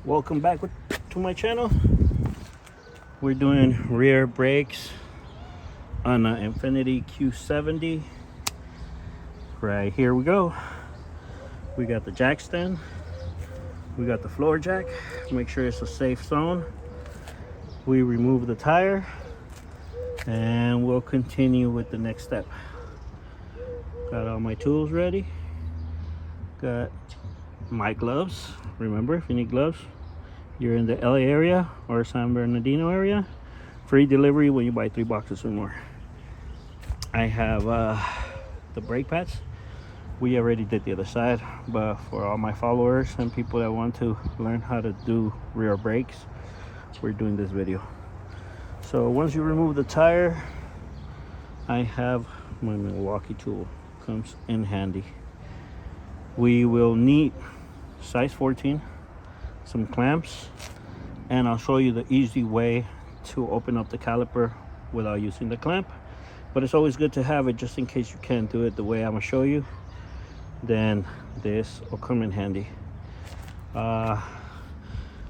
Welcome back to my channel. We're doing rear brakes on an Infiniti Q70. Right here we go. We got the jack stand, we got the floor jack. Make sure it's a safe zone. We remove the tire and we'll continue with the next step. Got all my tools ready. Got my gloves. Remember, if you need gloves, you're in the LA area or San Bernardino area, free delivery when you buy 3 boxes or more. I have the brake pads. We already did the other side, but for all my followers and people that want to learn how to do rear brakes, we're doing this video. So once you remove the tire, I have my Milwaukee tool. Comes in handy. We will need size 14, some clamps, and I'll show you the easy way to open up the caliper without using the clamp. But it's always good to have it just in case you can't do it the way I'm gonna show you. Then this will come in handy. I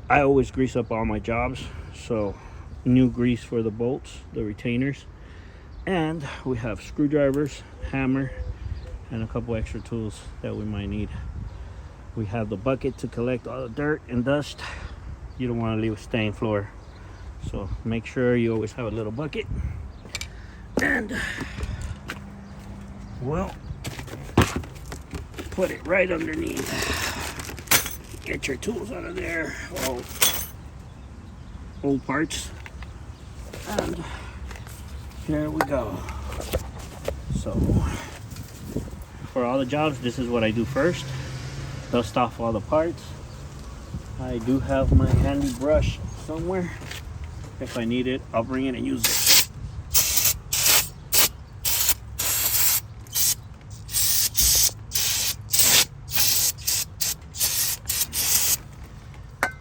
always grease up all my jobs, so new grease for the bolts, the retainers, and we have screwdrivers, hammer, and a couple extra tools that we might need. We have the bucket to collect all the dirt and dust. You don't want to leave a stained floor, so make sure you always have a little bucket. And well, put it right underneath. Get your tools out of there, all old parts, and here we go. So for all the jobs, this is what I do first. Dust off all the parts. I do have my handy brush somewhere. If I need it, I'll bring it and use it.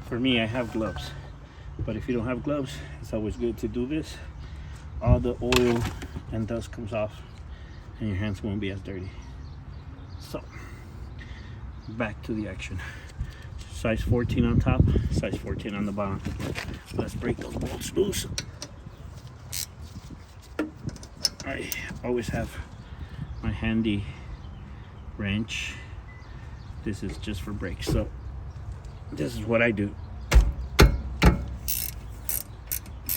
For me, I have gloves, but if you don't have gloves, it's always good to do this. All the oil and dust comes off and your hands won't be as dirty. So back to the action. Size 14 on top, size 14 on the bottom. Let's break those bolts loose. I always have my handy wrench. This is just for brakes, so this is what I do.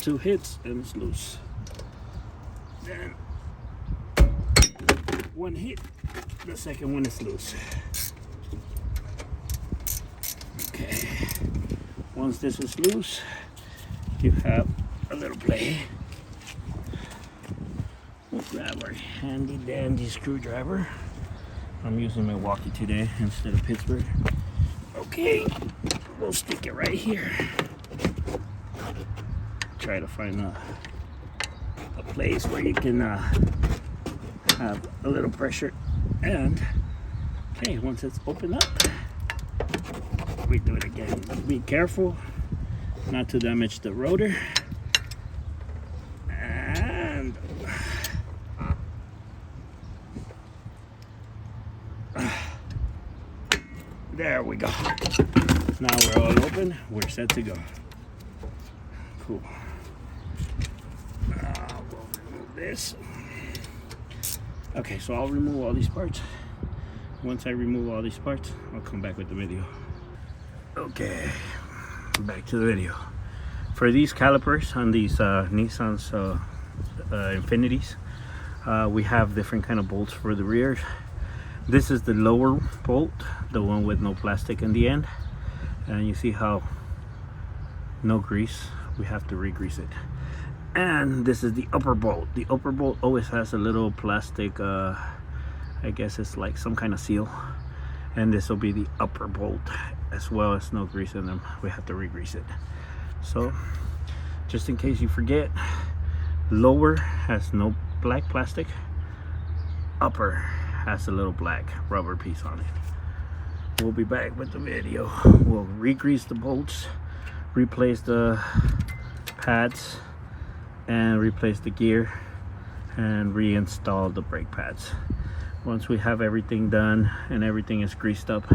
2 hits and it's loose. Then 1 hit, the second one is loose. Okay, once this is loose, you have a little play. We'll grab our handy dandy screwdriver. I'm using Milwaukee today instead of Pittsburgh. Okay, we'll stick it right here. Try to find a place where you can have a little pressure. And okay, once it's opened up, we do it again. Be careful not to damage the rotor. And there we go. Now we're all open. We're set to go. Cool. We'll remove this. Okay, so I'll remove all these parts. Once I remove all these parts, I'll come back with the video. Okay, back to the video. For these calipers on these Nissan's Infinitis, we have different kind of bolts for the rears. This is the lower bolt, the one with no plastic in the end, and you see how no grease, we have to re-grease it. And this is the upper bolt. The upper bolt always has a little plastic, I guess it's like some kind of seal, and this will be the upper bolt as well, as no grease in them. We have to re-grease it. So just in case you forget, lower has no black plastic, upper has a little black rubber piece on it. We'll be back with the video. We'll re-grease the bolts, replace the pads, and replace the gear, and reinstall the brake pads. Once we have everything done and everything is greased up,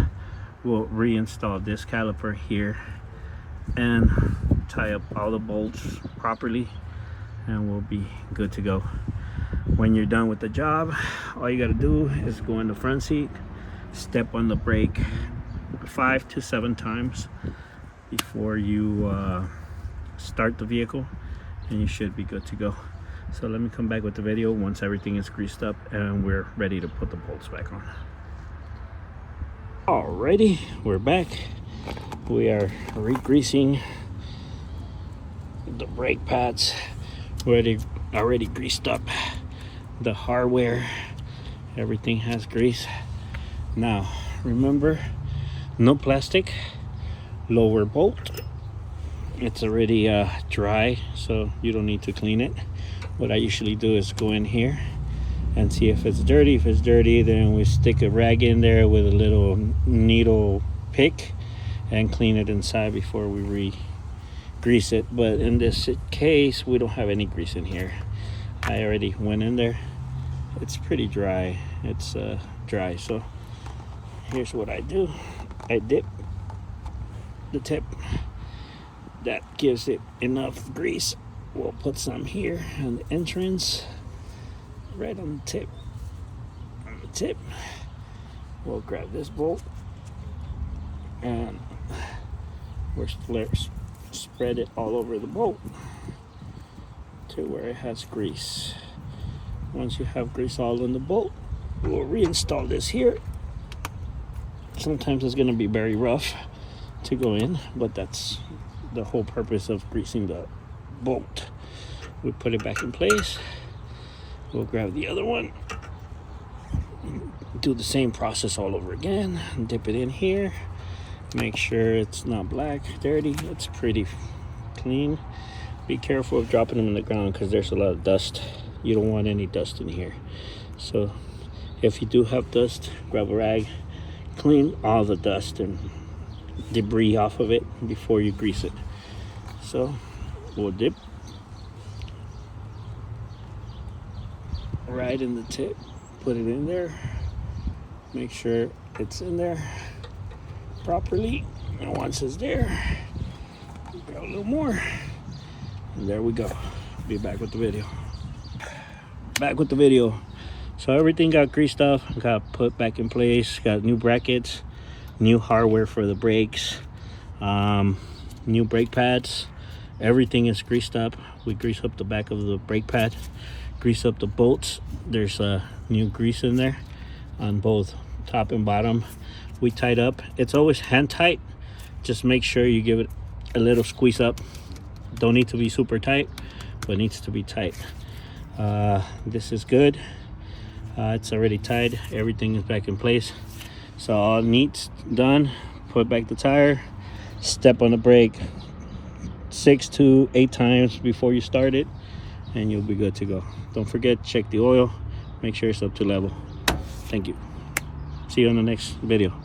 we'll reinstall this caliper here and tie up all the bolts properly, and we'll be good to go. When you're done with the job, all you got to do is go in the front seat, step on the brake 5 to 7 times before you start the vehicle, and you should be good to go. So let me come back with the video once everything is greased up and we're ready to put the bolts back on. Alrighty, we're back. We are re-greasing the brake pads. Already greased up the hardware. Everything has grease. Now remember, no plastic. Lower bolt. It's already dry, so you don't need to clean it. What I usually do is go in here and see if it's dirty. If it's dirty, then we stick a rag in there with a little needle pick and clean it inside before we re-grease it. But in this case, we don't have any grease in here. I already went in there. It's pretty dry. It's dry. So here's what I do. I dip the tip. That gives it enough grease. We'll put some here on the entrance, right on the tip. On the tip, we'll grab this bolt and we'll spread it all over the bolt to where it has grease. Once you have grease all in the bolt, we'll reinstall this here. Sometimes it's going to be very rough to go in, but that's the whole purpose of greasing the bolt. We put it back in place. We'll grab the other one, do the same process all over again, dip it in here, make sure it's not black, dirty. It's pretty clean. Be careful of dropping them in the ground because there's a lot of dust. You don't want any dust in here. So if you do have dust, grab a rag, clean all the dust and debris off of it before you grease it. So we'll dip right in the tip, put it in there, make sure it's in there properly, and once it's there, grab a little more, and there we go. Be back with the video. So everything got greased up, got put back in place, got new brackets, new hardware for the brakes, new brake pads. Everything is greased up. We grease up the back of the brake pad, grease up the bolts. There's new grease in there on both top and bottom. We tied up. It's always hand tight. Just make sure you give it a little squeeze up. Don't need to be super tight, but it needs to be tight. This is good. It's already tied. Everything is back in place. So all neat's done. Put back the tire, step on the brake 6 to 8 times before you start it, and you'll be good to go. Don't forget, check the oil, make sure it's up to level. Thank you. See you on the next video.